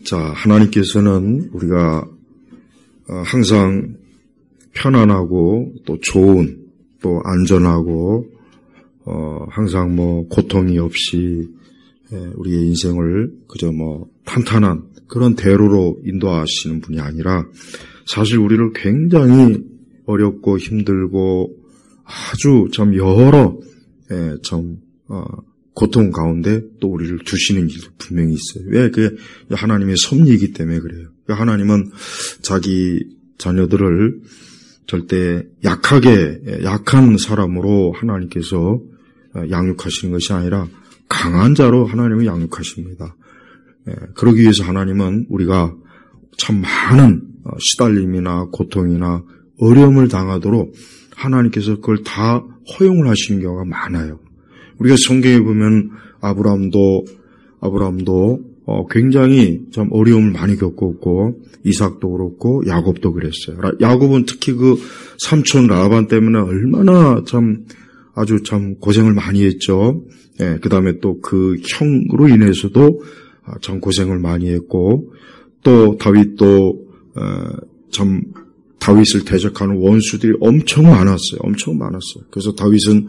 자, 하나님께서는 우리가 항상 편안하고 또 좋은 또 안전하고 항상 고통이 없이 우리의 인생을 그저 탄탄한 그런 대로로 인도하시는 분이 아니라 사실 우리를 굉장히 어렵고 힘들고 아주 참 여러 고통 가운데 또 우리를 두시는 일도 분명히 있어요. 왜? 그게 하나님의 섭리이기 때문에 그래요. 하나님은 자기 자녀들을 절대 약한 사람으로 하나님께서 양육하시는 것이 아니라 강한 자로 하나님은 양육하십니다. 그러기 위해서 하나님은 우리가 참 많은 시달림이나 고통이나 어려움을 당하도록 하나님께서 그걸 다 허용을 하시는 경우가 많아요. 우리가 성경에 보면 아브라함도 굉장히 참 어려움을 많이 겪었고 이삭도 그렇고 야곱도 그랬어요. 야곱은 특히 그 삼촌 라반 때문에 얼마나 아주 고생을 많이 했죠. 그 다음에 또 그 형으로 인해서도 참 고생을 많이 했고 또 다윗도 다윗을 대적하는 원수들이 엄청 많았어요. 그래서 다윗은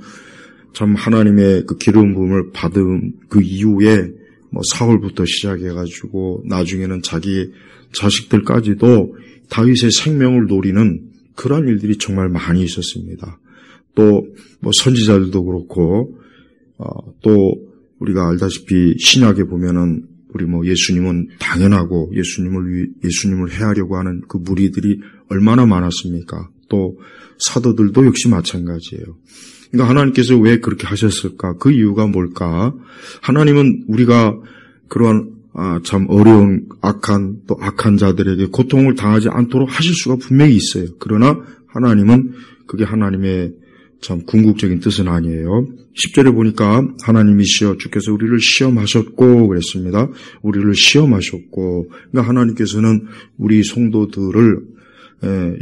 참 하나님의 그 기름 부음을 받은 그 이후에 사울부터 시작해가지고 나중에는 자기 자식들까지도 다윗의 생명을 노리는 그런 일들이 정말 많이 있었습니다. 또 선지자들도 그렇고 또 우리가 알다시피 신약에 보면은 우리 예수님은 당연하고 예수님을 해하려고 하는 그 무리들이 얼마나 많았습니까? 또 사도들도 역시 마찬가지예요. 그러니까 하나님께서 왜 그렇게 하셨을까? 그 이유가 뭘까? 하나님은 우리가 그러한 참 어려운 악한 자들에게 고통을 당하지 않도록 하실 수가 분명히 있어요. 그러나 하나님은 그게 하나님의 참 궁극적인 뜻은 아니에요. 10절에 보니까 하나님이시여 주께서 우리를 시험하셨고 그랬습니다. 우리를 시험하셨고 그러니까 하나님께서는 우리 성도들을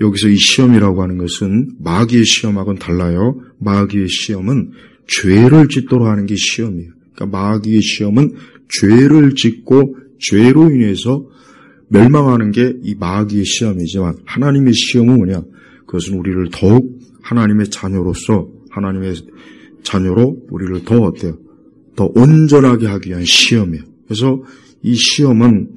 여기서 이 시험이라고 하는 것은 마귀의 시험하고는 달라요. 마귀의 시험은 죄를 짓도록 하는 게 시험이에요. 그러니까 마귀의 시험은 죄를 짓고 죄로 인해서 멸망하는 게 이 마귀의 시험이지만 하나님의 시험은 뭐냐? 그것은 우리를 더욱 하나님의 자녀로 우리를 더 온전하게 하기 위한 시험이에요. 그래서 이 시험은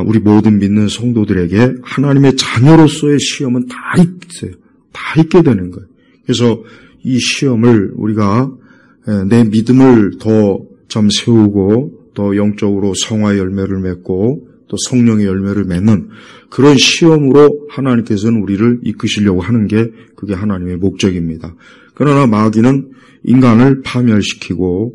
우리 모든 믿는 성도들에게 하나님의 자녀로서의 시험은 다 있어요. 다 있게 되는 거예요. 그래서 이 시험을 우리가 내 믿음을 더 세우고 더 영적으로 성화의 열매를 맺고 또 성령의 열매를 맺는 그런 시험으로 하나님께서는 우리를 이끄시려고 하는 게 그게 하나님의 목적입니다. 그러나 마귀는 인간을 파멸시키고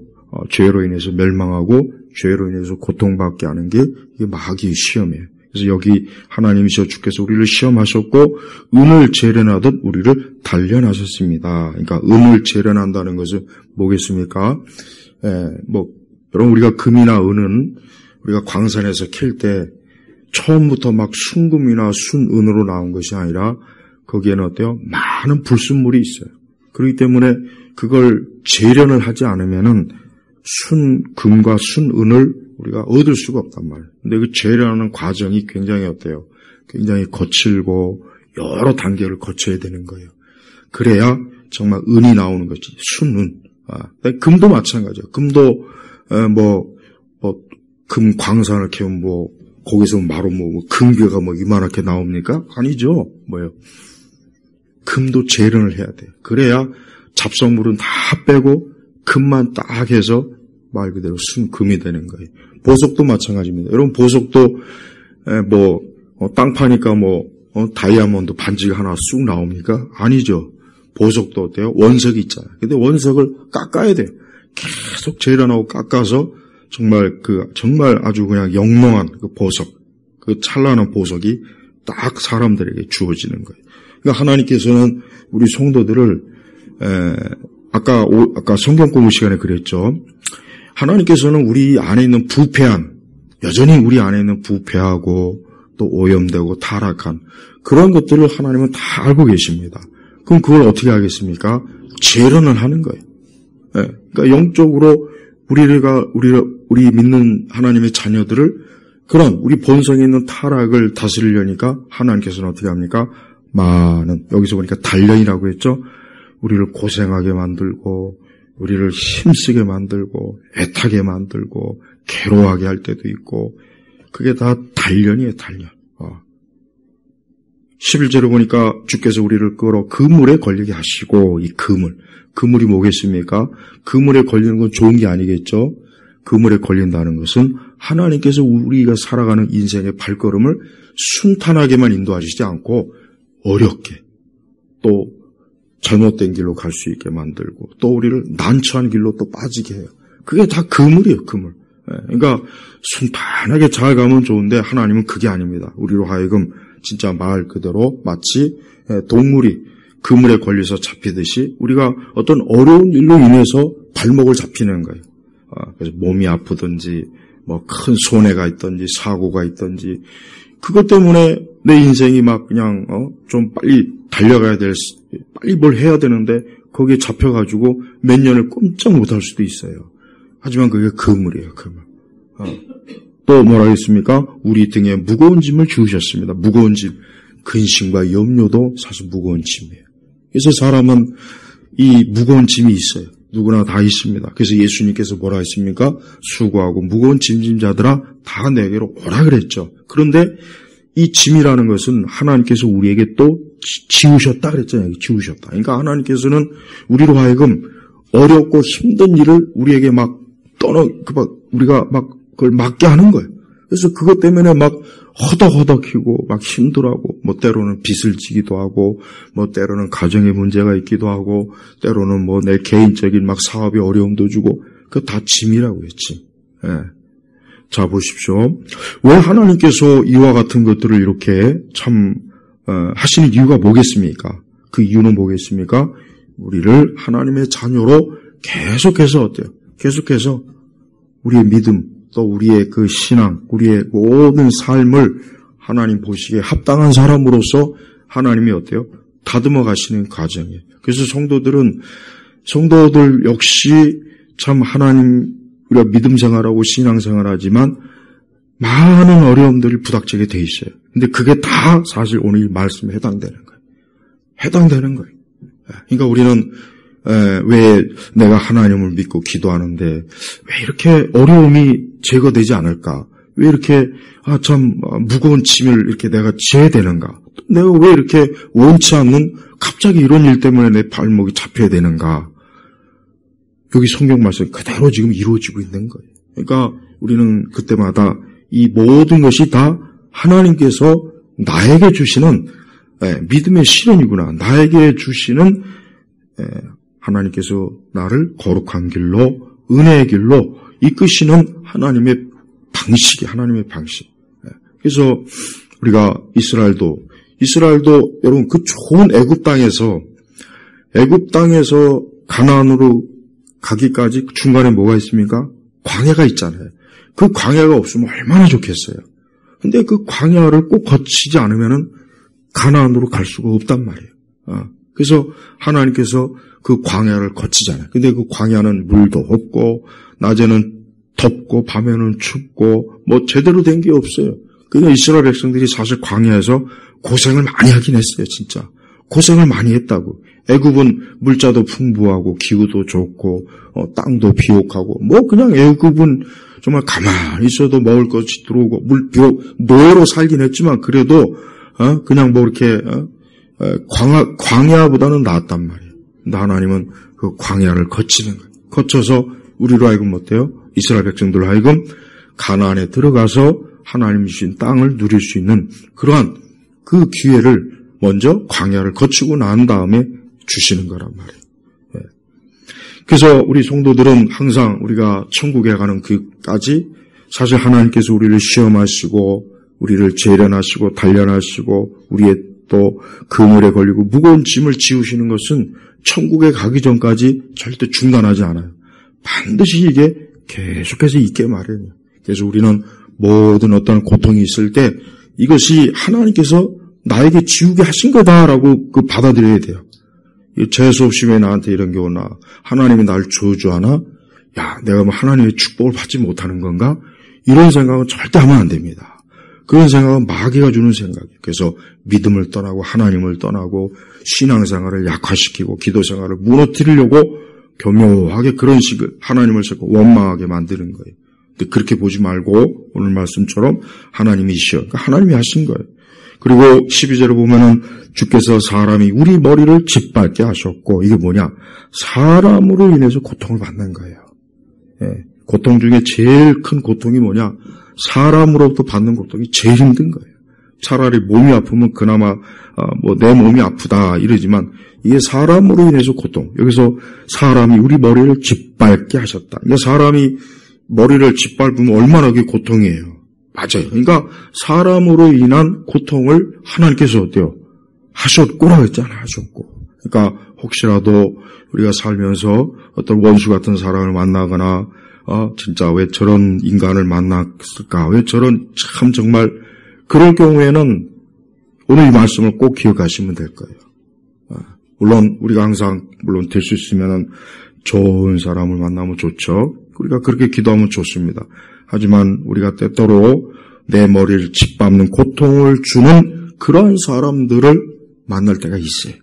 죄로 인해서 멸망하고 죄로 인해서 고통받게 하는 게 이게 마귀의 시험이에요. 그래서 여기 하나님이시여 주께서 우리를 시험하셨고 은을 재련하듯 우리를 단련하셨습니다. 그러니까 은을 재련한다는 것은 뭐겠습니까? 여러분 우리가 금이나 은은 우리가 광산에서 캘 때 처음부터 막 순금이나 순은으로 나온 것이 아니라 거기에는 어때요? 많은 불순물이 있어요. 그렇기 때문에 그걸 재련을 하지 않으면은 순금과 순은을 우리가 얻을 수가 없단 말이에요. 근데 그 재련하는 과정이 굉장히 어때요? 굉장히 거칠고 여러 단계를 거쳐야 되는 거예요. 그래야 정말 은이 나오는 거지. 순은. 금도 마찬가지예요. 금도 금 광산을 캐면 거기서 바로 금괴가 이만하게 나옵니까? 아니죠. 금도 재련을 해야 돼요. 그래야 잡성물은 다 빼고 금만 딱 해서 말 그대로 순금이 되는 거예요. 보석도 마찬가지입니다. 여러분 보석도 땅 파니까 다이아몬드 반지가 하나 쑥 나옵니까? 아니죠. 보석도 어때요? 원석이 있잖아요. 근데 원석을 깎아야 돼요. 계속 재련하고 깎아서 정말 아주 그냥 영롱한 그 보석, 그 찬란한 보석이 딱 사람들에게 주어지는 거예요. 그러니까 하나님께서는 우리 성도들을 아까 성경 공부 시간에 그랬죠. 하나님께서는 우리 안에 있는 여전히 우리 안에 있는 부패하고 또 오염되고 타락한 그런 것들을 하나님은 다 알고 계십니다. 그럼 그걸 어떻게 하겠습니까? 재련을 하는 거예요. 그러니까 영적으로 우리 믿는 하나님의 자녀들을 그런 우리 본성에 있는 타락을 다스리려니까 하나님께서는 어떻게 합니까? 많은, 여기서 보니까 단련이라고 했죠? 우리를 고생하게 만들고, 우리를 힘쓰게 만들고, 애타게 만들고, 괴로워하게 할 때도 있고, 그게 다 단련이에요, 단련. 11절에 보니까 주께서 우리를 끌어 그물에 걸리게 하시고, 이 그물이 뭐겠습니까? 그물에 걸리는 건 좋은 게 아니겠죠? 그물에 걸린다는 것은 하나님께서 우리가 살아가는 인생의 발걸음을 순탄하게만 인도하시지 않고 어렵게 또 잘못된 길로 갈 수 있게 만들고 또 우리를 난처한 길로 또 빠지게 해요. 그게 다 그물이에요, 그물. 그러니까 순탄하게 잘 가면 좋은데 하나님은 그게 아닙니다. 우리로 하여금 진짜 말 그대로 마치 동물이 그물에 걸려서 잡히듯이 우리가 어떤 어려운 일로 인해서 발목을 잡히는 거예요. 그래서 몸이 아프든지 뭐 큰 손해가 있든지 사고가 있든지 그것 때문에 내 인생이 막 그냥 좀 빨리 달려가야 될, 빨리 뭘 해야 되는데 거기에 잡혀가지고 몇 년을 꼼짝 못할 수도 있어요. 하지만 그게 그물이에요, 그물. 또 뭐라 했습니까? 우리 등에 무거운 짐을 주우셨습니다. 무거운 짐, 근심과 염려도 사실 무거운 짐이에요. 그래서 사람은 이 무거운 짐이 있어요. 누구나 다 있습니다. 그래서 예수님께서 뭐라 했습니까? 수고하고 무거운 짐진 자들아 다 내게로 오라 그랬죠. 그런데 이 짐이라는 것은 하나님께서 우리에게 또 지우셨다 그랬잖아요. 지우셨다. 그러니까 하나님께서는 우리로 하여금 어렵고 힘든 일을 우리에게 막 우리가 막 그걸 맡게 하는 거예요. 그래서 그것 때문에 막 허덕허덕히고 막 힘들어하고 뭐 때로는 빚을 지기도 하고 뭐 때로는 가정에 문제가 있기도 하고 때로는 뭐 내 개인적인 막 사업에 어려움도 주고 그거 다 짐이라고 했지. 예. 자 보십시오. 왜 하나님께서 이와 같은 것들을 이렇게 참 하시는 이유가 뭐겠습니까? 그 이유는 뭐겠습니까? 우리를 하나님의 자녀로 계속해서 어때요? 계속해서 우리의 믿음 또 우리의 그 신앙, 우리의 모든 삶을 하나님 보시기에 합당한 사람으로서 하나님이 어때요? 다듬어 가시는 과정이에요. 그래서 성도들 역시 참 하나님, 우리가 믿음 생활하고 신앙 생활하지만 많은 어려움들이 부닥치게 돼 있어요. 근데 그게 다 사실 오늘 이 말씀에 해당되는 거예요. 해당되는 거예요. 그러니까 우리는 왜 내가 하나님을 믿고 기도하는데 왜 이렇게 어려움이 제거되지 않을까? 왜 이렇게 참 무거운 짐을 이렇게 내가 져야 되는가? 내가 왜 이렇게 원치 않는 갑자기 이런 일 때문에 내 발목이 잡혀야 되는가? 여기 성경 말씀 그대로 지금 이루어지고 있는 거예요. 그러니까 우리는 그때마다 이 모든 것이 다 하나님께서 나에게 주시는 믿음의 실현이구나. 나에게 주시는 하나님께서 나를 거룩한 길로 은혜의 길로 이끄시는 하나님의 하나님의 방식. 그래서 우리가 이스라엘도 여러분 그 좋은 애굽 땅에서 가나안으로 가기까지 중간에 뭐가 있습니까? 광야가 있잖아요. 그 광야가 없으면 얼마나 좋겠어요. 근데 그 광야를 꼭 거치지 않으면은 가나안으로 갈 수가 없단 말이에요. 그래서 하나님께서 그 광야를 거치잖아요. 근데 그 광야는 물도 없고 낮에는 덥고 밤에는 춥고 뭐 제대로 된 게 없어요. 그러니까 이스라엘 백성들이 사실 광야에서 고생을 많이 하긴 했어요. 진짜 고생을 많이 했다고. 애굽은 물자도 풍부하고 기후도 좋고 땅도 비옥하고 뭐 그냥 애굽은 정말 가만히 있어도 먹을 것이 들어오고 비록 노예로 살긴 했지만 그래도 그냥 뭐 이렇게 광야보다는 낫단 말이에요. 근데 하나님은 그 광야를 거치는 거예요. 거쳐서 우리로 하여금 어때요? 이스라엘 백성들로 하여금 가나안에 들어가서 하나님 주신 땅을 누릴 수 있는 그러한 그 기회를 먼저 광야를 거치고 난 다음에 주시는 거란 말이에요. 그래서 우리 성도들은 항상 우리가 천국에 가는 그까지 사실 하나님께서 우리를 시험하시고 우리를 재련하시고 단련하시고 우리의 또 그물에 걸리고 무거운 짐을 지우시는 것은 천국에 가기 전까지 절대 중단하지 않아요. 반드시 이게 계속해서 있게 마련이에요. 그래서 우리는 모든 어떤 고통이 있을 때 이것이 하나님께서 나에게 지우게 하신 거다라고 받아들여야 돼요. 재수 없이 왜 나한테 이런 게 오나? 하나님이 날 저주하나? 야, 내가 뭐 하나님의 축복을 받지 못하는 건가? 이런 생각은 절대 하면 안 됩니다. 그런 생각은 마귀가 주는 생각이에요. 그래서 믿음을 떠나고 하나님을 떠나고 신앙생활을 약화시키고 기도생활을 무너뜨리려고 교묘하게 그런 식을 하나님을 자꾸 원망하게 만드는 거예요. 근데 그렇게 보지 말고 오늘 말씀처럼 하나님이시여. 그러니까 하나님이 하신 거예요. 그리고 12절에 보면은 주께서 사람이 우리 머리를 짓밟게 하셨고, 이게 뭐냐? 사람으로 인해서 고통을 받는 거예요. 예, 고통 중에 제일 큰 고통이 뭐냐? 사람으로부터 받는 고통이 제일 힘든 거예요. 차라리 몸이 아프면 그나마 내 몸이 아프다 이러지만 이게 사람으로 인해서 고통. 여기서 사람이 우리 머리를 짓밟게 하셨다. 그러니까 사람이 머리를 짓밟으면 얼마나 그게 고통이에요. 맞아요. 그러니까 사람으로 인한 고통을 하나님께서 어때요? 하셨고라고 했잖아요. 하셨고. 그러니까 혹시라도 우리가 살면서 어떤 원수 같은 사람을 만나거나 진짜 왜 저런 인간을 만났을까? 왜 저런 참 정말 그럴 경우에는 오늘 이 말씀을 꼭 기억하시면 될 거예요. 물론 우리가 항상 될 수 있으면은 좋은 사람을 만나면 좋죠. 우리가 그렇게 기도하면 좋습니다. 하지만 우리가 때때로 내 머리를 짓밟는 고통을 주는 그런 사람들을 만날 때가 있어요.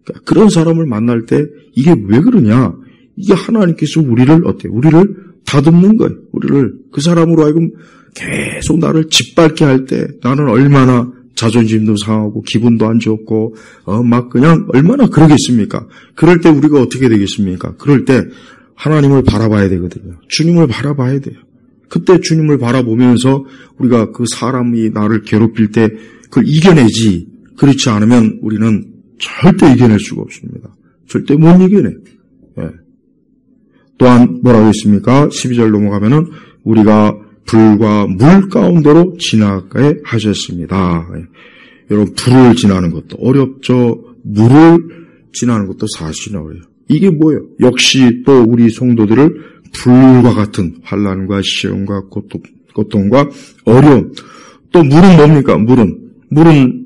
그러니까 그런 사람을 만날 때 이게 왜 그러냐? 이게 하나님께서 우리를 어때요? 우리를 다듬는 거예요. 우리를 그 사람으로 하여금 계속 나를 짓밟게 할 때 나는 얼마나 자존심도 상하고 기분도 안 좋고 막 그냥 얼마나 그러겠습니까? 그럴 때 우리가 어떻게 되겠습니까? 그럴 때 하나님을 바라봐야 되거든요. 주님을 바라봐야 돼요. 그때 주님을 바라보면서 우리가 그 사람이 나를 괴롭힐 때 그걸 이겨내지, 그렇지 않으면 우리는 절대 이겨낼 수가 없습니다. 절대 못 이겨내. 예. 또한 뭐라고 했습니까? 12절 넘어가면은 우리가 불과 물 가운데로 지나게 하셨습니다. 예. 여러분, 불을 지나는 것도 어렵죠. 물을 지나는 것도 사실은 어려워요. 이게 뭐예요? 역시 또 우리 성도들을 불과 같은 환난과 시험과 고통과 어려움. 또 물은 뭡니까? 물은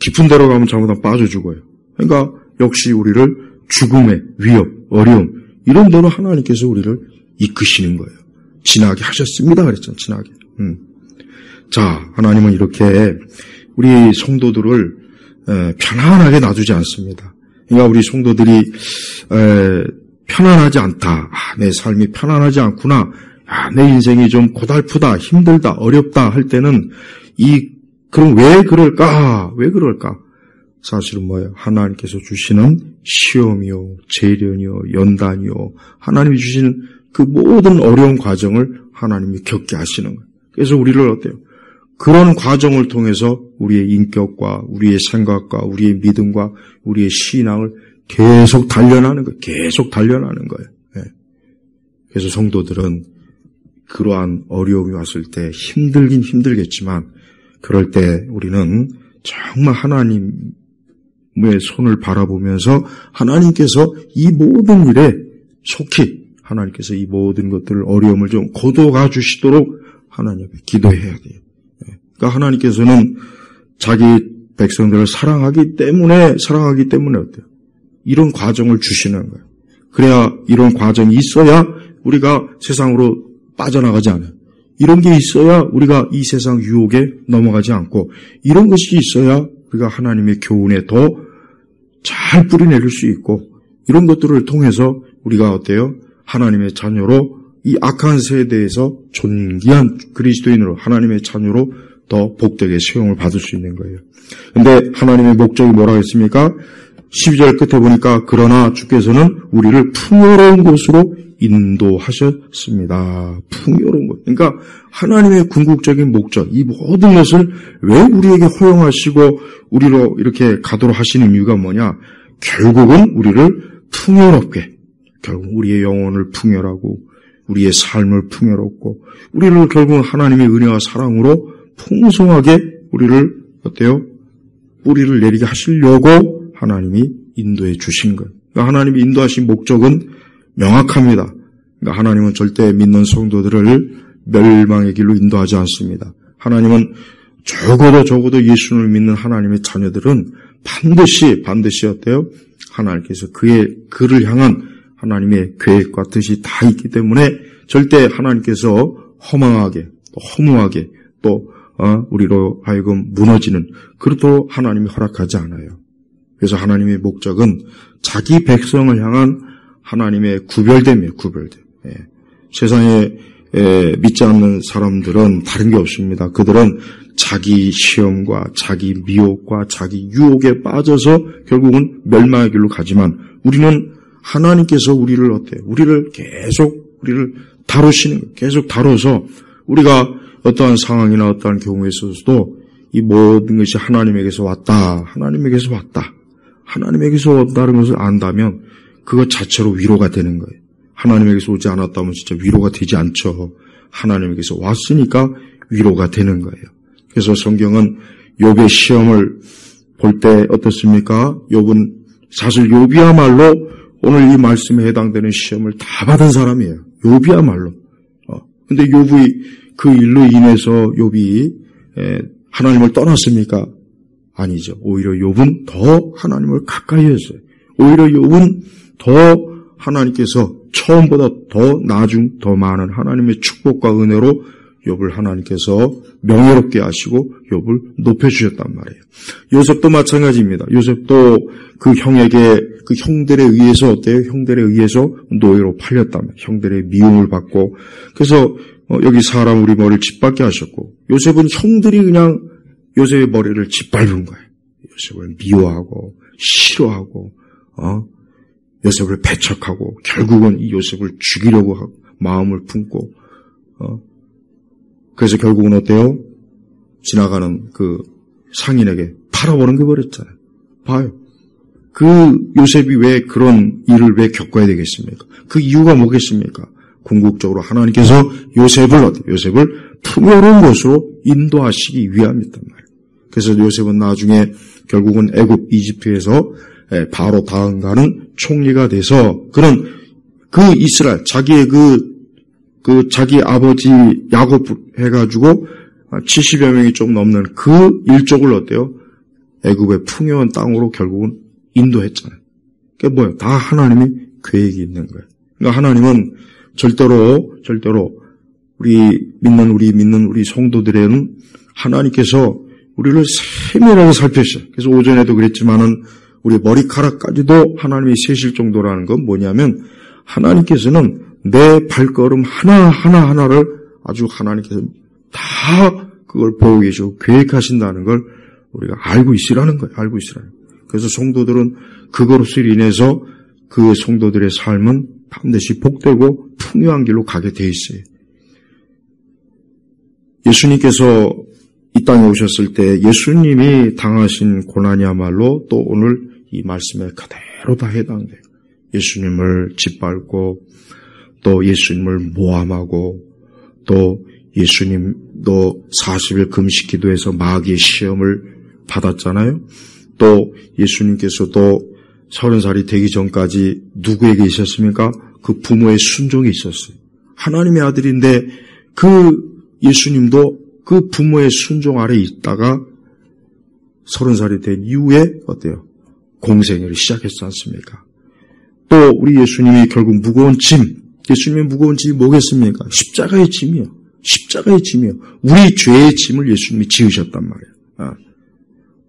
깊은 데로 가면 잘못하면 빠져 죽어요. 그러니까 역시 우리를 죽음의 위협, 어려움 이런 데로 하나님께서 우리를 이끄시는 거예요. 지나게 하셨습니다. 그랬잖아요. 지나게. 자, 하나님은 이렇게 우리 성도들을 편안하게 놔두지 않습니다. 그러니까 우리 성도들이 편안하지 않다. 내 삶이 편안하지 않구나. 내 인생이 좀 고달프다, 힘들다, 어렵다 할 때는 그럼 왜 그럴까? 왜 그럴까? 사실은 뭐예요? 하나님께서 주시는 시험이요, 재련이요, 연단이요, 하나님이 주시는 그 모든 어려운 과정을 하나님이 겪게 하시는 거예요. 그래서 우리를 어때요? 그런 과정을 통해서 우리의 인격과 우리의 생각과 우리의 믿음과 우리의 신앙을 계속 단련하는 거예요. 계속 단련하는 거예요. 네. 그래서 성도들은 그러한 어려움이 왔을 때 힘들긴 힘들겠지만 그럴 때 우리는 정말 하나님의 손을 바라보면서 하나님께서 이 모든 일에 속히 하나님께서 이 모든 것들을 어려움을 좀 거둬가 주시도록 하나님 앞에 기도해야 돼요. 그러니까 하나님께서는 자기 백성들을 사랑하기 때문에 어때요? 이런 과정을 주시는 거예요. 그래야 이런 과정이 있어야 우리가 세상으로 빠져나가지 않아요. 이런 게 있어야 우리가 이 세상 유혹에 넘어가지 않고 이런 것이 있어야 우리가 하나님의 교훈에 더 잘 뿌리내릴 수 있고 이런 것들을 통해서 우리가 어때요? 하나님의 자녀로 이 악한 세대에서 존귀한 그리스도인으로 하나님의 자녀로 더 복되게 수용을 받을 수 있는 거예요. 근데 하나님의 목적이 뭐라고 했습니까? 12절 끝에 보니까 그러나 주께서는 우리를 풍요로운 곳으로 인도하셨습니다. 풍요로운 곳. 그러니까 하나님의 궁극적인 목적, 이 모든 것을 왜 우리에게 허용하시고 우리로 이렇게 가도록 하시는 이유가 뭐냐? 결국은 우리를 풍요롭게, 결국 우리의 영혼을 풍요하고 우리의 삶을 풍요롭고 우리를 결국 하나님의 은혜와 사랑으로 풍성하게 우리를 어때요? 뿌리를 내리게 하시려고 하나님이 인도해 주신 거예요. 그러니까 하나님이 인도하신 목적은 명확합니다. 그러니까 하나님은 절대 믿는 성도들을 멸망의 길로 인도하지 않습니다. 하나님은 적어도 예수를 믿는 하나님의 자녀들은 반드시 어때요? 하나님께서 그를 향한 하나님의 계획과 뜻이 다 있기 때문에 절대 하나님께서 허망하게, 또 허무하게, 또 우리로 하여금 무너지는 그렇도록 하나님이 허락하지 않아요. 그래서 하나님의 목적은 자기 백성을 향한 하나님의 구별됨이에요. 구별됨. 예. 세상에 믿지 않는 사람들은 다른 게 없습니다. 그들은 자기 시험과 자기 미혹과 자기 유혹에 빠져서 결국은 멸망의 길로 가지만 우리는 하나님께서 우리를 어때요? 우리를 다루시는 거예요. 계속 다뤄서 우리가 어떠한 상황이나 어떠한 경우에 있어서도 이 모든 것이 하나님에게서 왔다. 하나님에게서 왔다. 하나님에게서 왔다는 것을 안다면 그것 자체로 위로가 되는 거예요. 하나님에게서 오지 않았다면 진짜 위로가 되지 않죠. 하나님에게서 왔으니까 위로가 되는 거예요. 그래서 성경은 욥의 시험을 볼 때 어떻습니까? 욥은 사실 욥이야말로 오늘 이 말씀에 해당되는 시험을 다 받은 사람이에요. 욥이야말로. 근데 욥이 그 일로 인해서 욥이 하나님을 떠났습니까? 아니죠. 오히려 욥은 더 하나님을 가까이 했어요. 오히려 욥은 더 하나님께서 처음보다 더 많은 하나님의 축복과 은혜로 욥을 하나님께서 명예롭게 하시고 욥을 높여주셨단 말이에요. 요셉도 마찬가지입니다. 요셉도 그 형들에 의해서 어때요? 형들에 의해서 노예로 팔렸다면 형들의 미움을 받고 그래서 여기 사람 우리 머리를 짓밟게 하셨고 요셉은 형들이 그냥 요셉의 머리를 짓밟은 거예요. 요셉을 미워하고 싫어하고 요셉을 배척하고 결국은 이 요셉을 죽이려고 하고 마음을 품고 그래서 결국은 어때요? 지나가는 그 상인에게 팔아버린 게 버렸잖아요. 봐요. 그 요셉이 왜 그런 일을 왜 겪어야 되겠습니까? 그 이유가 뭐겠습니까? 궁극적으로 하나님께서 요셉을 풍요로운 곳으로 인도하시기 위함이었단 말이에요. 그래서 요셉은 나중에 결국은 애굽 이집트에서 바로 다음가는 총리가 돼서 그런 그 이스라엘 자기의 자기 아버지 야곱 해가지고 70여 명이 좀 넘는 그 일족을 어때요? 애굽의 풍요한 땅으로 결국은 인도했잖아요. 그게 뭐예요? 다 하나님이 계획이 있는 거예요. 그러니까 하나님은 절대로 우리 믿는 우리 성도들에는 하나님께서 우리를 세밀하게 살펴주셔요. 그래서 오전에도 그랬지만은 우리 머리카락까지도 하나님이 세실 정도라는 건 뭐냐면 하나님께서는 내 발걸음 하나하나를 아주 하나님께서 다 그걸 보고 계시고 계획하신다는 걸 우리가 알고 있으라는 거예요. 알고 있으라는 거예요. 그래서 성도들은 그것으로 인해서 그 성도들의 삶은 반드시 복되고 풍요한 길로 가게 돼 있어요. 예수님께서 이 땅에 오셨을 때 예수님이 당하신 고난이야말로 또 오늘 이 말씀에 그대로 다 해당돼요. 예수님을 짓밟고 또 예수님을 모함하고 또 예수님도 40일 금식 기도해서 마귀의 시험을 받았잖아요. 또 예수님께서도 30살이 되기 전까지 누구에게 있었습니까? 그 부모의 순종이 있었어요. 하나님의 아들인데 그 예수님도 그 부모의 순종 아래 있다가 30살이 된 이후에 어때요? 공생애를 시작했지 않습니까? 또 우리 예수님이 결국 예수님의 무거운 짐이 뭐겠습니까? 십자가의 짐이요. 십자가의 짐이요. 우리 죄의 짐을 예수님이 지으셨단 말이에요.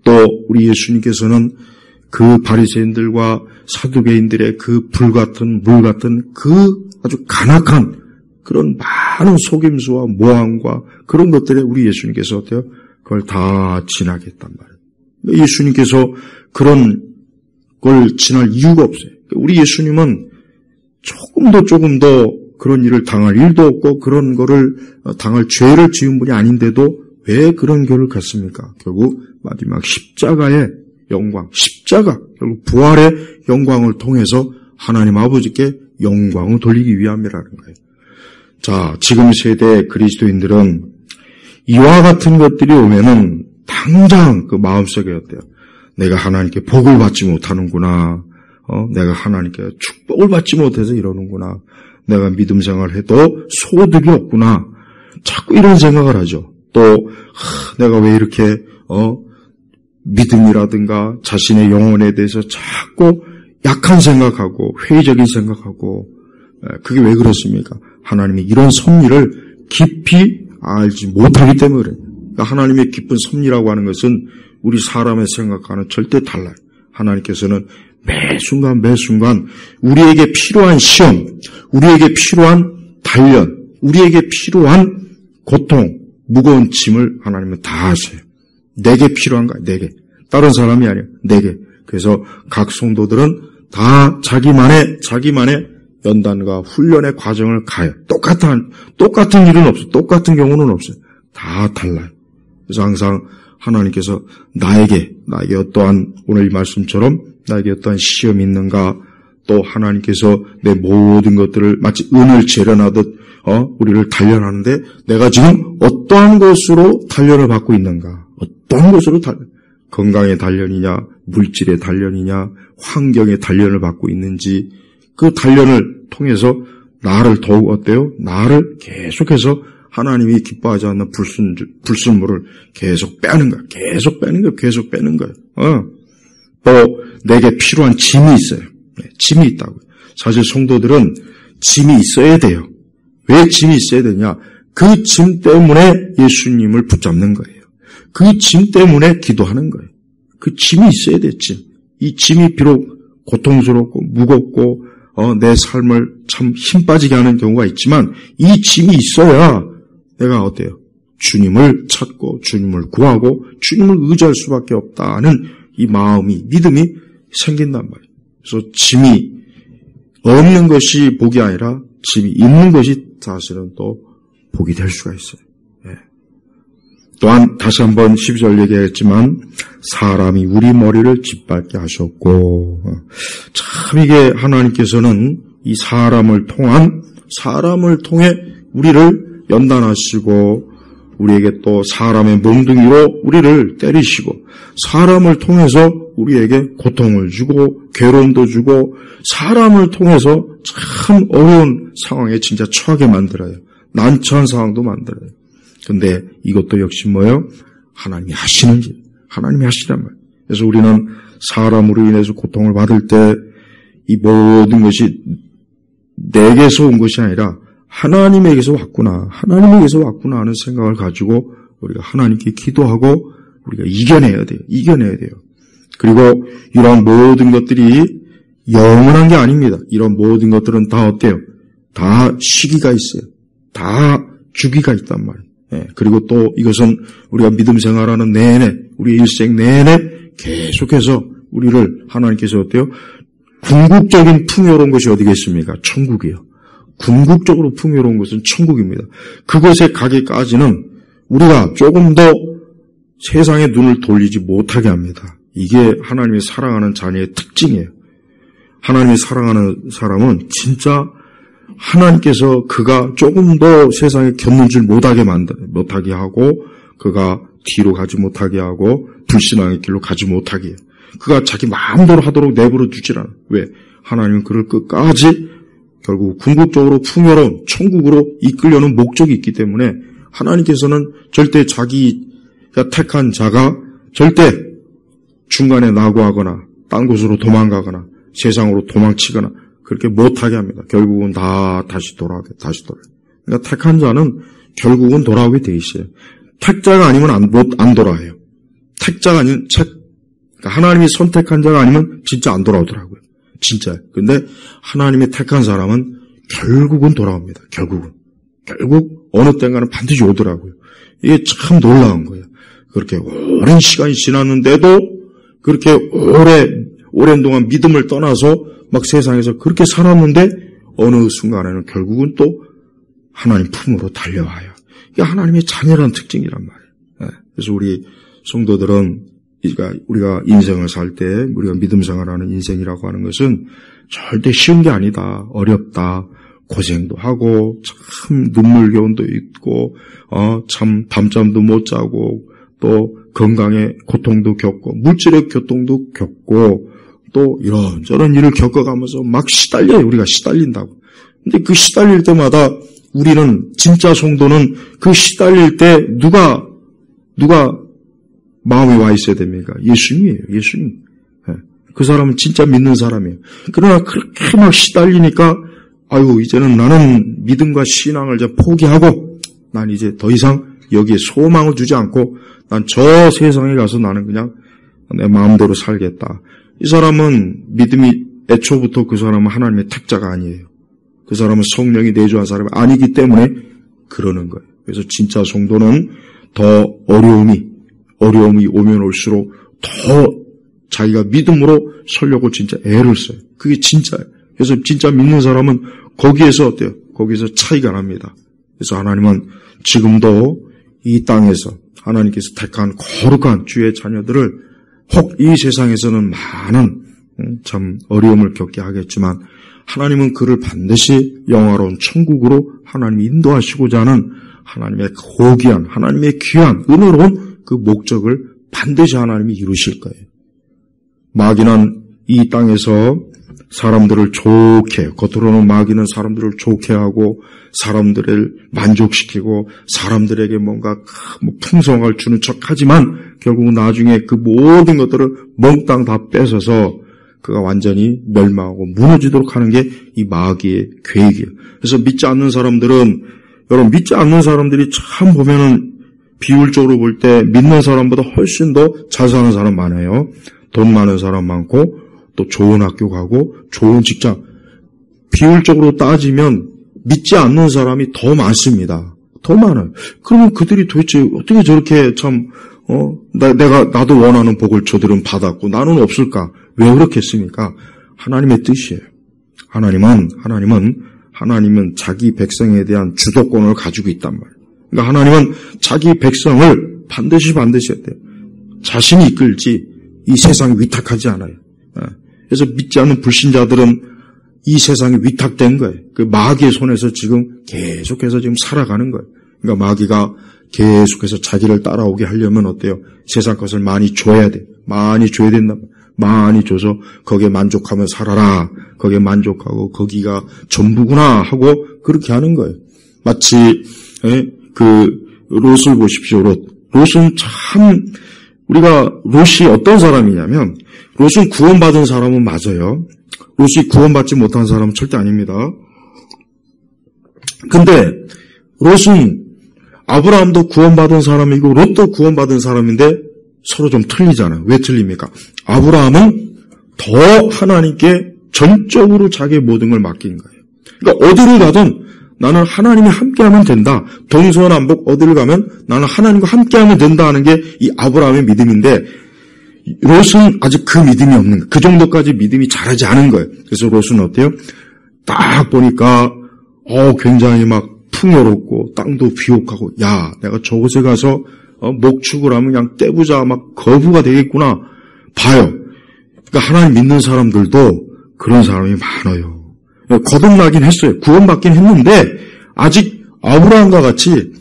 또 우리 예수님께서는 그 바리새인들과 사두개인들의 그 불같은 물같은 그 아주 간악한 그런 많은 속임수와 모함과 그런 것들에 우리 예수님께서 어때요? 그걸 다 지나게 했단 말이에요. 예수님께서 그런 걸 지날 이유가 없어요. 우리 예수님은 조금 더 그런 일을 당할 일도 없고 그런 거를 당할 죄를 지은 분이 아닌데도 왜 그런 길을 갔습니까? 결국 마지막 십자가의 영광, 결국 부활의 영광을 통해서 하나님 아버지께 영광을 돌리기 위함이라는 거예요. 자, 지금 세대 그리스도인들은 이와 같은 것들이 오면은 당장 그 마음속에 어때요? 내가 하나님께 복을 받지 못하는구나. 내가 하나님께 축복을 받지 못해서 이러는구나. 내가 믿음 생활을 해도 소득이 없구나. 자꾸 이런 생각을 하죠. 또 내가 왜 이렇게 믿음이라든가 자신의 영혼에 대해서 자꾸 약한 생각하고 회의적인 생각하고 그게 왜 그렇습니까? 하나님이 이런 섭리를 깊이 알지 못하기 때문에 그래요. 그러니까 하나님의 깊은 섭리라고 하는 것은 우리 사람의 생각과는 절대 달라요. 하나님께서는 매 순간 우리에게 필요한 시험, 우리에게 필요한 단련, 우리에게 필요한 고통, 무거운 짐을 하나님은 다 하세요. 내게 필요한 거야, 내게. 다른 사람이 아니야, 내게. 그래서 각 성도들은 다 자기만의 연단과 훈련의 과정을 가요. 똑같은 일은 없어요. 똑같은 경우는 없어요. 다 달라요. 그래서 항상 하나님께서 나에게 어떠한 오늘 이 말씀처럼 나에게 어떠한 시험이 있는가, 또 하나님께서 내 모든 것들을 마치 은을 재련하듯 우리를 단련하는데 내가 지금 어떠한 것으로 단련을 받고 있는가, 어떠한 것으로 건강의 단련이냐, 물질의 단련이냐, 환경의 단련을 받고 있는지, 그 단련을 통해서 나를 더욱 어때요? 나를 계속해서 하나님이 기뻐하지 않는 불순물을 계속 빼는 거야. 계속 빼는 거야. 또 내게 필요한 짐이 있어요. 짐이 있다고요. 사실 성도들은 짐이 있어야 돼요. 왜 짐이 있어야 되냐? 그 짐 때문에 예수님을 붙잡는 거예요. 그 짐 때문에 기도하는 거예요. 그 짐이 있어야 돼, 짐. 이 짐이 비록 고통스럽고 무겁고 내 삶을 참 힘 빠지게 하는 경우가 있지만 이 짐이 있어야 내가 어때요? 주님을 찾고 주님을 구하고 주님을 의지할 수밖에 없다는 이 마음이, 믿음이 생긴단 말이에요. 그래서 짐이 없는 것이 복이 아니라 짐이 있는 것이 사실은 또 복이 될 수가 있어요. 예. 또한 다시 한번 12절 얘기했지만 사람이 우리 머리를 짓밟게 하셨고, 참 이게 하나님께서는 이 사람을 통해 우리를 연단하시고 우리에게 또 사람의 몽둥이로 우리를 때리시고 사람을 통해서 우리에게 고통을 주고 괴로움도 주고 사람을 통해서 참 어려운 상황에 진짜 처하게 만들어요. 난처한 상황도 만들어요. 근데 이것도 역시 뭐예요? 하나님이 하시란 말이에요. 그래서 우리는 사람으로 인해서 고통을 받을 때 이 모든 것이 내게서 온 것이 아니라 하나님에게서 왔구나 하는 생각을 가지고 우리가 하나님께 기도하고 우리가 이겨내야 돼요. 그리고 이러한 모든 것들이 영원한 게 아닙니다. 이런 모든 것들은 다 어때요? 다 시기가 있어요. 다 주기가 있단 말이에요. 예, 그리고 또 이것은 우리가 믿음 생활하는 내내, 우리의 일생 내내 계속해서 우리를 하나님께서 어때요? 궁극적인 풍요로운 것이 어디겠습니까? 천국이요. 궁극적으로 풍요로운 것은 천국입니다. 그것에 가기까지는 우리가 조금 더 세상에 눈을 돌리지 못하게 합니다. 이게 하나님이 사랑하는 자녀의 특징이에요. 하나님이 사랑하는 사람은 진짜 하나님께서 그가 조금 더 세상에 겪는 줄 못하게 하고 그가 뒤로 가지 못하게 하고 불신앙의 길로 가지 못하게 해요. 그가 자기 마음대로 하도록 내버려 두질 않아요. 왜? 하나님은 그를 끝까지 결국 궁극적으로 풍요로운 천국으로 이끌려는 목적이 있기 때문에 하나님께서는 절대 자기가 택한 자가 절대 중간에 낙오하거나 딴 곳으로 도망가거나 세상으로 도망치거나 그렇게 못하게 합니다. 결국은 다 다시 돌아오게. 그러니까 택한 자는 결국은 돌아오게 돼 있어요. 택자가 아니면 안 돌아와요. 택자가 아닌 그러니까 하나님이 선택한 자가 아니면 진짜 안 돌아오더라고요. 진짜. 근데 하나님이 택한 사람은 결국은 돌아옵니다. 결국 어느 때인가는 반드시 오더라고요. 이게 참 놀라운 거예요. 그렇게 오랜 시간이 지났는데도 그렇게 오랜 동안 믿음을 떠나서 막 세상에서 그렇게 살았는데 어느 순간에는 결국은 또 하나님 품으로 달려와요. 이게 하나님의 자녀라는 특징이란 말이에요. 그래서 우리 성도들은 우리가 인생을 살 때 우리가 믿음 생활하는 인생이라고 하는 것은 절대 쉬운 게 아니다. 어렵다. 고생도 하고 참 눈물겨움도 있고 참 밤잠도 못 자고 또 건강에 고통도 겪고 물질의 고통도 겪고 또 이런저런 일을 겪어가면서 막 시달려요. 우리가 시달린다고. 근데 그 시달릴 때마다 우리는 진짜 성도는 그 시달릴 때 누가 마음에 와 있어야 됩니까? 예수님이에요. 예수님. 그 사람은 진짜 믿는 사람이에요. 그러나 그렇게 막 시달리니까 이제는 나는 믿음과 신앙을 이제 포기하고 난 이제 더 이상 여기에 소망을 두지 않고 난 저 세상에 가서 나는 그냥 내 마음대로 살겠다. 이 사람은 믿음이 애초부터 그 사람은 하나님의 택자가 아니에요. 그 사람은 성령이 내주한 사람이 아니기 때문에 그러는 거예요. 그래서 진짜 성도는 더 어려움이 오면 올수록 더 자기가 믿음으로 서려고 진짜 애를 써요. 그게 진짜예요. 그래서 진짜 믿는 사람은 거기에서 어때요? 거기서 차이가 납니다. 그래서 하나님은 지금도 이 땅에서 하나님께서 택한 거룩한 주의 자녀들을 혹 이 세상에서는 많은 참 어려움을 겪게 하겠지만 하나님은 그를 반드시 영화로운 천국으로 하나님이 인도하시고자 하는 하나님의 고귀한, 하나님의 귀한, 은혜로운 그 목적을 반드시 하나님이 이루실 거예요. 마귀는 이 땅에서 사람들을 좋게, 겉으로는 마귀는 사람들을 좋게 하고 사람들을 만족시키고 사람들에게 뭔가 풍성을 주는 척하지만 결국 나중에 그 모든 것들을 몽땅 다 뺏어서 그가 완전히 멸망하고 무너지도록 하는 게 이 마귀의 계획이에요. 그래서 믿지 않는 사람들은, 여러분 믿지 않는 사람들이 참 보면은 비율적으로 볼 때 믿는 사람보다 훨씬 더 잘 사는 사람 많아요. 돈 많은 사람 많고 또 좋은 학교 가고 좋은 직장. 비율적으로 따지면 믿지 않는 사람이 더 많습니다. 더 많아요. 그러면 그들이 도대체 어떻게 저렇게 참 나도 원하는 복을 저들은 받았고 나는 없을까? 왜 그렇게 했습니까? 하나님의 뜻이에요. 하나님은 자기 백성에 대한 주도권을 가지고 있단 말이에요. 그러니까 하나님은 자기 백성을 반드시 해야 돼요. 자신이 이끌지 이 세상에 위탁하지 않아요. 그래서 믿지 않는 불신자들은 이 세상에 위탁된 거예요. 그 마귀의 손에서 지금 계속해서 지금 살아가는 거예요. 그러니까 마귀가 계속해서 자기를 따라오게 하려면 어때요? 세상 것을 많이 줘야 돼. 많이 줘야 된다. 많이 줘서 거기에 만족하며 살아라. 거기에 만족하고 거기가 전부구나 하고 그렇게 하는 거예요. 마치 그 롯을 보십시오. 롯은 참 우리가 롯이 어떤 사람이냐면 롯은 구원받은 사람은 맞아요. 롯이 구원받지 못한 사람은 절대 아닙니다. 근데 롯은 아브라함도 구원받은 사람이고 롯도 구원받은 사람인데 서로 좀 틀리잖아요. 왜 틀립니까? 아브라함은 더 하나님께 전적으로 자기의 모든 걸 맡긴 거예요. 그러니까 어디를 가든 나는 하나님이 함께하면 된다. 동서남북 어디를 가면 나는 하나님과 함께하면 된다 하는 게 이 아브라함의 믿음인데 롯은 아직 그 믿음이 없는 거예요. 그 정도까지 믿음이 자라지 않은 거예요. 그래서 롯은 어때요? 딱 보니까 굉장히 막 풍요롭고 땅도 비옥하고 야 내가 저곳에 가서 목축을 하면 그냥 떼부자 막 거부가 되겠구나. 봐요. 그러니까 하나님 믿는 사람들도 그런 사람이 많아요. 거듭나긴 했어요. 구원받긴 했는데 아직 아브라함과 같이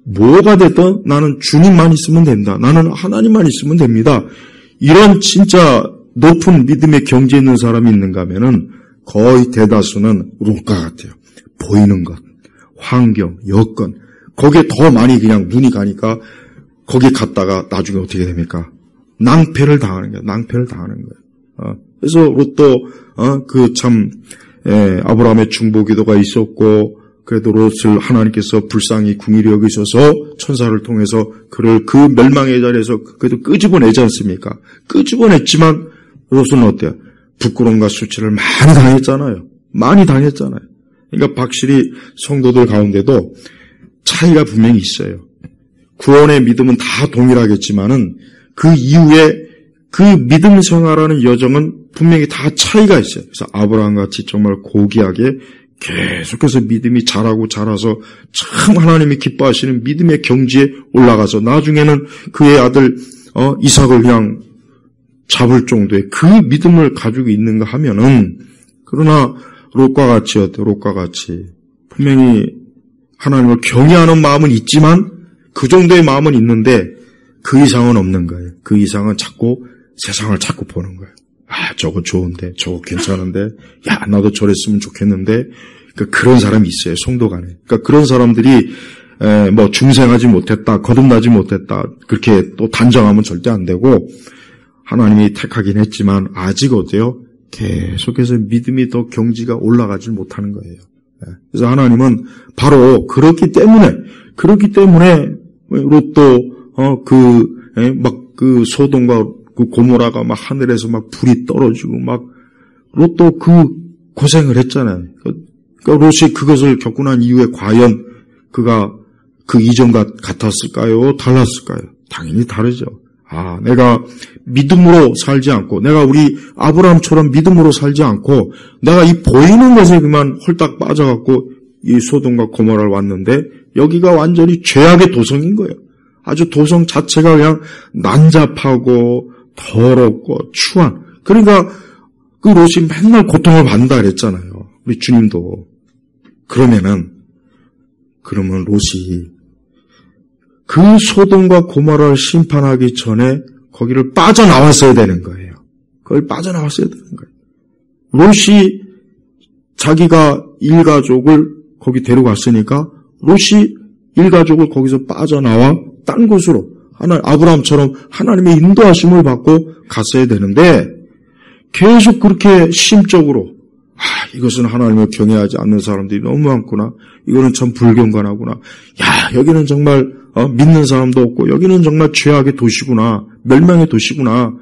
뭐가 됐든 나는 주님만 있으면 된다. 나는 하나님만 있으면 됩니다. 이런 진짜 높은 믿음의 경지에 있는 사람이 있는가 하면은 거의 대다수는 롯과 같아요. 보이는 것, 환경, 여건 거기에 더 많이 그냥 눈이 가니까 거기 갔다가 나중에 어떻게 됩니까? 낭패를 당하는 거예요. 그래서 롯도 그 참 아브라함의 중보기도가 있었고 그래도 롯을 하나님께서 불쌍히 궁일이 여기셔서 천사를 통해서 그를 그 멸망의 자리에서 그래도 끄집어내지 않습니까? 끄집어냈지만 롯은 어때요? 부끄러움과 수치를 많이 당했잖아요. 그러니까 확실히 성도들 가운데도 차이가 분명히 있어요. 구원의 믿음은 다 동일하겠지만은 그 이후에 그 믿음 생활하는 여정은 분명히 다 차이가 있어요. 그래서 아브라함같이 정말 고귀하게 계속해서 믿음이 자라서 참 하나님이 기뻐하시는 믿음의 경지에 올라가서 나중에는 그의 아들 이삭을 그냥 잡을 정도의 그 믿음을 가지고 있는가 하면은 그러나 롯과 같이 분명히 하나님을 경외하는 마음은 있지만 그 정도의 마음은 있는데 그 이상은 없는 거예요. 그 이상은 자꾸 세상을 자꾸 보는 거예요. 저거 좋은데, 저거 괜찮은데, 야, 나도 저랬으면 좋겠는데, 그런 사람이 있어요, 성도 간에. 그러니까 그런 사람들이, 중생하지 못했다, 거듭나지 못했다, 그렇게 또 단정하면 절대 안 되고, 하나님이 택하긴 했지만, 아직 어때요? 계속해서 믿음이 더 경지가 올라가질 못하는 거예요. 그래서 하나님은 바로 그렇기 때문에 롯도 그 소돔과 그 고모라가 막 하늘에서 막 불이 떨어지고 막 롯도 그 고생을 했잖아요. 그러니까 롯이 그것을 겪고 난 이후에 과연 그가 그 이전과 같았을까요? 달랐을까요? 당연히 다르죠. 내가 믿음으로 살지 않고, 내가 우리 아브라함처럼 믿음으로 살지 않고, 내가 이 보이는 것에 그만 홀딱 빠져갖고 이 소돔과 고모라를 왔는데, 여기가 완전히 죄악의 도성인 거예요. 아주 도성 자체가 그냥 난잡하고 더럽고 추한. 그러니까 그 롯이 맨날 고통을 받는다 그랬잖아요. 우리 주님도. 그러면 롯이 그 소돔과 고모라를 심판하기 전에 거기를 빠져나왔어야 되는 거예요. 거기 빠져나왔어야 되는 거예요. 롯이 자기가 일가족을 거기 데려갔으니까 롯이 일가족을 거기서 빠져나와 딴 곳으로 아브라함처럼 하나님의 인도하심을 받고 갔어야 되는데 계속 그렇게 심적으로 이것은 하나님을 경외하지 않는 사람들이 너무 많구나. 이거는 참 불경건하구나. 여기는 정말 믿는 사람도 없고 여기는 정말 죄악의 도시구나. 멸망의 도시구나.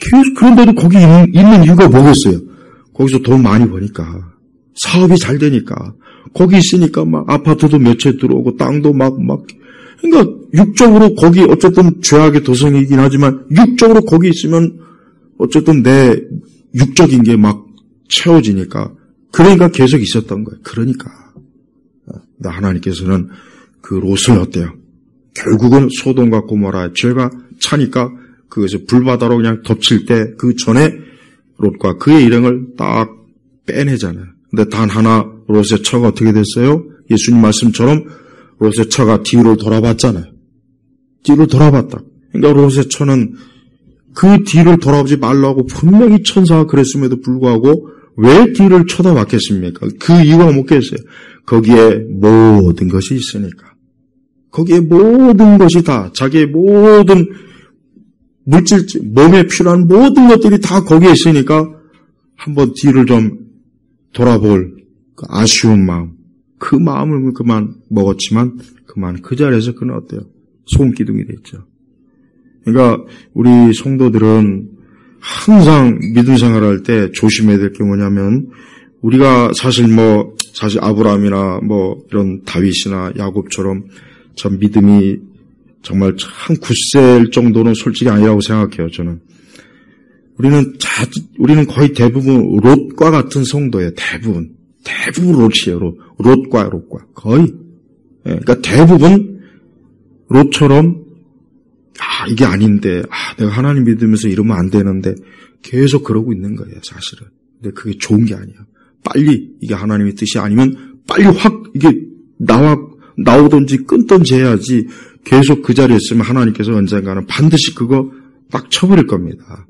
계속 그런데도 거기 있는 이유가 뭐겠어요? 거기서 돈 많이 버니까. 사업이 잘 되니까. 거기 있으니까 막 아파트도 몇 채 들어오고 땅도 막 그러니까 육적으로 거기 어쨌든 죄악의 도성이긴 하지만 육적으로 거기 있으면 어쨌든 내 육적인 게 막 채워지니까 그러니까 계속 있었던 거예요. 그러니까 하나님께서는 그 롯을 어때요? 결국은 소돔과 고모라의 죄가 차니까 그것을 불바다로 그냥 덮칠 때 그 전에 롯과 그의 일행을 딱 빼내잖아요. 근데 단 하나 롯의 처가 어떻게 됐어요? 예수님 말씀처럼 롯의 처가 뒤로 돌아봤잖아요. 뒤로 돌아봤다. 그러니까 롯의 처는 그 뒤를 돌아보지 말라고 분명히 천사가 그랬음에도 불구하고 왜 뒤를 쳐다봤겠습니까? 그 이유가 뭐겠어요? 거기에 모든 것이 있으니까. 거기에 모든 것이 다 자기의 모든 물질적 몸에 필요한 모든 것들이 다 거기에 있으니까 한번 뒤를 좀 돌아볼 그 아쉬운 마음, 그 마음을 그만 먹었지만 그만 그 자리에서 그는 어때요? 소금기둥이 됐죠. 그러니까 우리 성도들은 항상 믿음 생활할 때 조심해야 될 게 뭐냐면 우리가 사실 아브라함이나 이런 다윗이나 야곱처럼 참 믿음이 정말 참 굳셀 정도는 솔직히 아니라고 생각해요. 저는 우리는 거의 대부분 롯과 같은 성도예요. 대부분 롯이에요. 롯과 거의. 그러니까 대부분 롯처럼 이게 아닌데 내가 하나님 믿으면서 이러면 안 되는데 계속 그러고 있는 거예요. 사실은. 근데 그게 좋은 게 아니에요. 빨리 이게 하나님의 뜻이 아니면 빨리 확 이게 나오든지 끊든지 해야지 계속 그 자리에 있으면 하나님께서 언젠가는 반드시 그거 딱 쳐버릴 겁니다.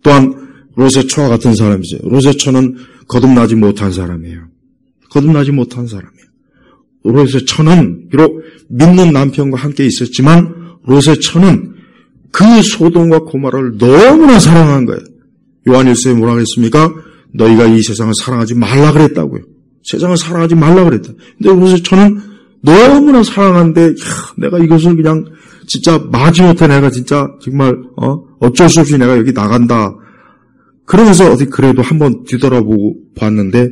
또한 롯의 처와 같은 사람이죠. 롯의 처는 거듭나지 못한 사람이에요. 롯의 처는 비록 믿는 남편과 함께 있었지만 롯의 처는 그 소돔과 고모라를 너무나 사랑한 거예요. 요한일서에 뭐라고 했습니까? 너희가 이 세상을 사랑하지 말라 그랬다고요. 세상을 사랑하지 말라 그랬다. 근데 롯의 처는 너무나 사랑한데 내가 이것을 그냥 진짜 마지못해 내가 진짜 정말 어쩔 수 없이 내가 여기 나간다. 그러면서 어디 그래도 한번 뒤돌아보고 봤는데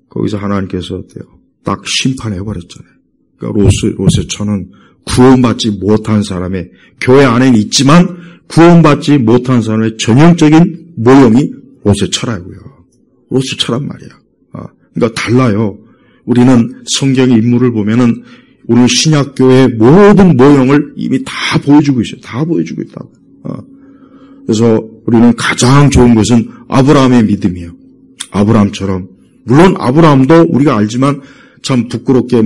거기서 하나님께서 어때요? 딱 심판해버렸잖아요. 그러니까 롯의 처는 구원받지 못한 사람의 교회 안에는 있지만 구원받지 못한 사람의 전형적인 모형이 롯의 처라고요. 롯의 처란 말이야. 그러니까 달라요. 우리는 성경의 인물을 보면은 오늘 신약교회의 모든 모형을 이미 다 보여주고 있어요. 다 보여주고 있다고. 그래서 우리는 가장 좋은 것은 아브라함의 믿음이에요. 아브라함처럼. 물론 아브라함도 우리가 알지만 참 부끄럽게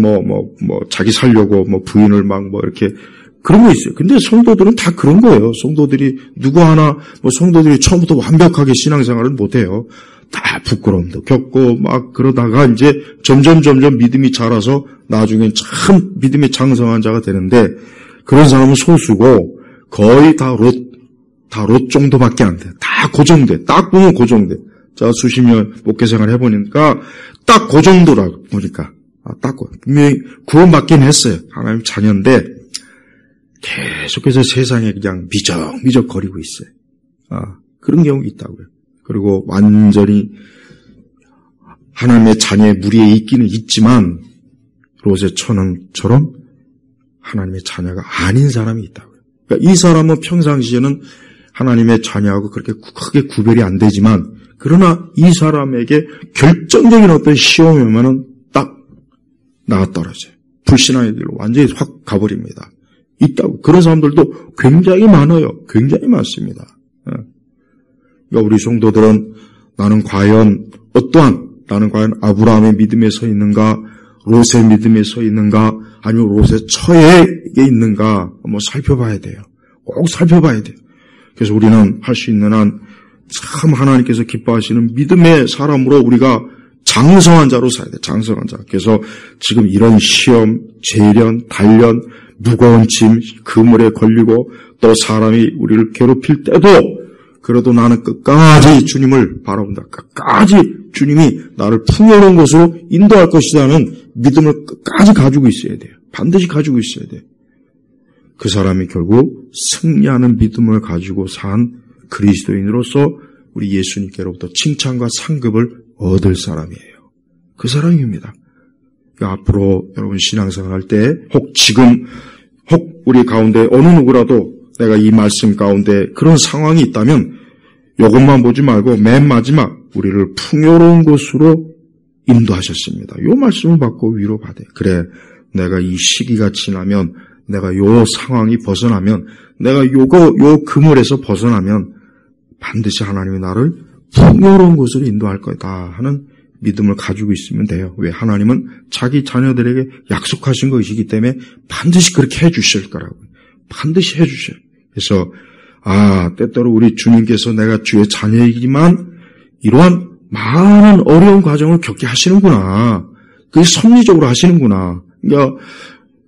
자기 살려고 부인을 이렇게 그런 거 있어요. 근데 성도들은 다 그런 거예요. 성도들이 누구 하나 성도들이 처음부터 완벽하게 신앙생활을 못 해요. 다 부끄러움도 겪고 그러다가 이제 점점 믿음이 자라서 나중엔 참 믿음이 장성한 자가 되는데 그런 사람은 소수고 거의 다 롯 정도밖에 안 돼. 다 고정돼. 딱 보면 고정돼. 제가 수십 년 목회생활 해보니까 딱 그 정도라고 보니까 분명히 구원받긴 했어요. 하나님 자녀인데 계속해서 세상에 그냥 미적미적 거리고 있어요. 그런 경우가 있다고요. 그리고 완전히 하나님의 자녀의 무리에 있기는 있지만 롯의처럼 하나님의 자녀가 아닌 사람이 있다고요. 그러니까 이 사람은 평상시에는 하나님의 자녀하고 그렇게 크게 구별이 안 되지만 그러나 이 사람에게 결정적인 어떤 시험이 오면은 딱 나가 떨어져요. 불신앙의 길로 완전히 확 가버립니다. 있다고. 그런 사람들도 굉장히 많아요. 굉장히 많습니다. 그러니까 우리 성도들은 나는 과연 아브라함의 믿음에 서 있는가, 롯의 믿음에 서 있는가, 아니면 롯의 처에 있는가 한번 살펴봐야 돼요. 꼭 살펴봐야 돼요. 그래서 우리는 할 수 있는 한 참 하나님께서 기뻐하시는 믿음의 사람으로 우리가 장성한 자로 살아야 돼요. 장성한 자. 그래서 지금 이런 시험, 재련, 단련, 무거운 짐, 그물에 걸리고 또 사람이 우리를 괴롭힐 때도 그래도 나는 끝까지 주님을 바라본다. 끝까지 주님이 나를 풍요로운 곳으로 인도할 것이라는 믿음을 끝까지 가지고 있어야 돼요. 반드시 가지고 있어야 돼요. 그 사람이 결국 승리하는 믿음을 가지고 산 그리스도인으로서 우리 예수님께로부터 칭찬과 상급을 얻을 사람이에요. 그 사람입니다. 그러니까 앞으로 여러분 신앙생활 할 때 혹 우리 가운데 어느 누구라도 내가 이 말씀 가운데 그런 상황이 있다면 이것만 보지 말고 맨 마지막 우리를 풍요로운 곳으로 인도하셨습니다. 이 말씀을 받고 위로받아요. 그래, 내가 이 시기가 지나면 내가 요 상황이 벗어나면 내가 요 그물에서 벗어나면 반드시 하나님이 나를 풍요로운 곳으로 인도할 거다 하는 믿음을 가지고 있으면 돼요. 왜? 하나님은 자기 자녀들에게 약속하신 것이기 때문에 반드시 그렇게 해주실 거라고요. 반드시 해주셔요. 그래서 때때로 우리 주님께서 내가 주의 자녀이지만 이러한 많은 어려운 과정을 겪게 하시는구나. 그게 섭리적으로 하시는구나. 그러니까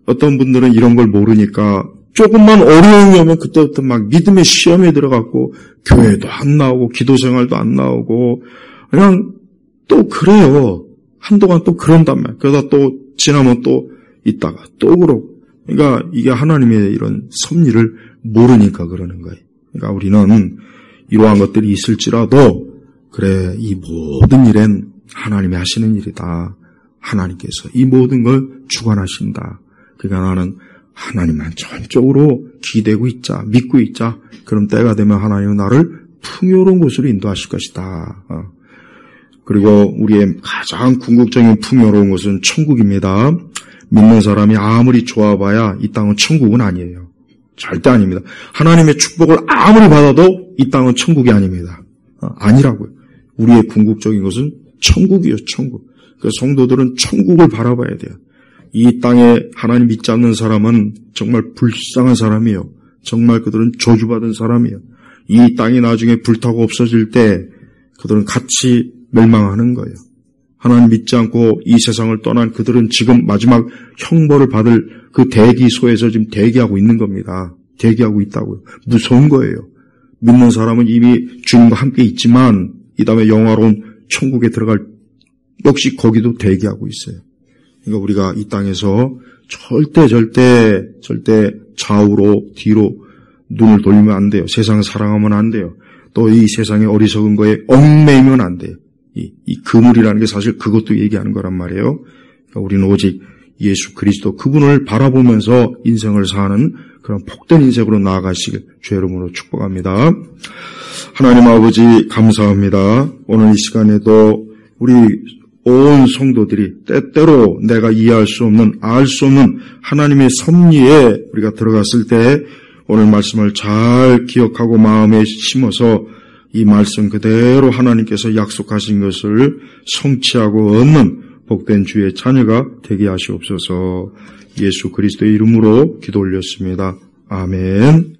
어떤 분들은 이런 걸 모르니까 조금만 어려움이 오면 그때부터 막 믿음의 시험에 들어갔고 교회도 안 나오고 기도생활도 안 나오고 그냥 또 그래요. 한동안 또 그런단 말이에요. 그러다 또 지나면 또 있다가 또 그러고. 그러니까 이게 하나님의 이런 섭리를 모르니까 그러는 거예요. 그러니까 우리는 이러한 것들이 있을지라도 그래, 이 모든 일엔 하나님이 하시는 일이다. 하나님께서 이 모든 걸 주관하신다. 그러니까 나는 하나님만 전적으로 기대고 있자, 믿고 있자. 그럼 때가 되면 하나님은 나를 풍요로운 곳으로 인도하실 것이다. 그리고 우리의 가장 궁극적인 풍요로운 곳은 천국입니다. 믿는 사람이 아무리 좋아봐야 이 땅은 천국은 아니에요. 절대 아닙니다. 하나님의 축복을 아무리 받아도 이 땅은 천국이 아닙니다. 아니라고요. 우리의 궁극적인 것은 천국이에요. 천국. 그래서 성도들은 천국을 바라봐야 돼요. 이 땅에 하나님 믿지 않는 사람은 정말 불쌍한 사람이에요. 정말 그들은 저주받은 사람이에요. 이 땅이 나중에 불타고 없어질 때 그들은 같이 멸망하는 거예요. 하나님 믿지 않고 이 세상을 떠난 그들은 지금 마지막 형벌을 받을 그 대기소에서 지금 대기하고 있는 겁니다. 대기하고 있다고요. 무서운 거예요. 믿는 사람은 이미 주님과 함께 있지만 이 다음에 영화로운 천국에 들어갈 역시 거기도 대기하고 있어요. 그러니까 우리가 이 땅에서 절대 좌우로 뒤로 눈을 돌리면 안 돼요. 세상을 사랑하면 안 돼요. 또 이 세상의 어리석은 거에 얽매이면 안 돼요. 이 그물이라는 게 사실 그것도 얘기하는 거란 말이에요. 그러니까 우리는 오직 예수 그리스도 그분을 바라보면서 인생을 사는 그런 복된 인생으로 나아가시길 주의 이름으로 축복합니다. 하나님 아버지 감사합니다. 오늘 이 시간에도 우리 온 성도들이 때때로 내가 이해할 수 없는 알 수 없는 하나님의 섭리에 우리가 들어갔을 때 오늘 말씀을 잘 기억하고 마음에 심어서 이 말씀 그대로 하나님께서 약속하신 것을 성취하고 얻는 복된 주의 자녀가 되게 하시옵소서. 예수 그리스도의 이름으로 기도 올렸습니다. 아멘.